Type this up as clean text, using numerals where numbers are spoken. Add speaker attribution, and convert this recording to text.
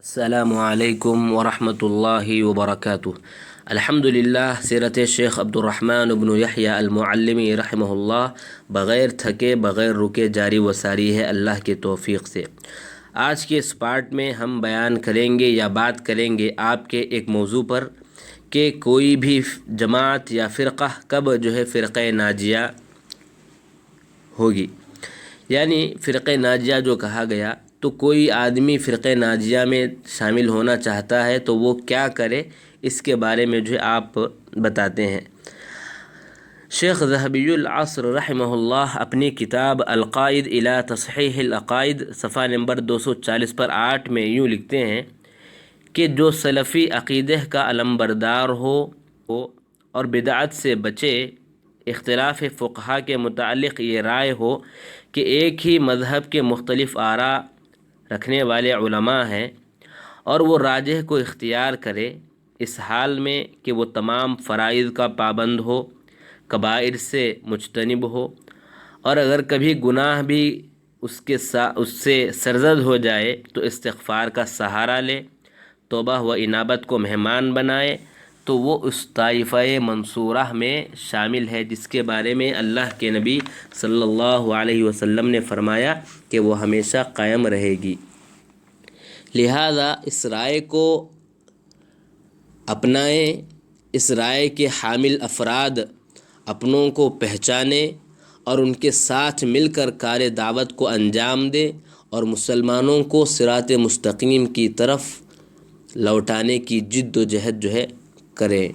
Speaker 1: السلام علیکم ورحمۃ اللہ وبرکاتہ۔ الحمدللہ، سیرت شیخ عبد الرحمن بن یحییٰ المعلمی رحمہ اللہ بغیر تھکے بغیر رکے جاری و ساری ہے اللہ کے توفیق سے۔ آج کے اس پارٹ میں ہم بیان کریں گے یا بات کریں گے آپ کے ایک موضوع پر کہ کوئی بھی جماعت یا فرقہ کب فرقہ ناجیہ ہوگی، یعنی فرقہ ناجیہ جو کہا گیا تو کوئی آدمی فرقہ ناجیہ میں شامل ہونا چاہتا ہے تو وہ کیا کرے، اس کے بارے میں آپ بتاتے ہیں۔ شیخ ذہبی العصر رحمہ اللہ اپنی کتاب القائد الی تصحیح العقائد صفحہ نمبر 240 پر 8 میں یوں لکھتے ہیں کہ جو سلفی عقیدہ کا علمبردار ہو اور بدعت سے بچے، اختلاف فقہا کے متعلق یہ رائے ہو کہ ایک ہی مذہب کے مختلف آراء رکھنے والے علماء ہیں اور وہ راجح کو اختیار کرے، اس حال میں کہ وہ تمام فرائض کا پابند ہو، کبائر سے مجتنب ہو، اور اگر کبھی گناہ بھی اس سے سرزد ہو جائے تو استغفار کا سہارا لے، توبہ و انابت کو مہمان بنائے، تو وہ اس طائفہ منصورہ میں شامل ہے جس کے بارے میں اللہ کے نبی صلی اللہ علیہ وسلم نے فرمایا کہ وہ ہمیشہ قائم رہے گی۔ لہذا اس رائے کو اپنائیں، اس رائے کے حامل افراد اپنوں کو پہچانیں اور ان کے ساتھ مل کر کار دعوت کو انجام دیں اور مسلمانوں کو صراط مستقیم کی طرف لوٹانے کی جد و جہد کریں۔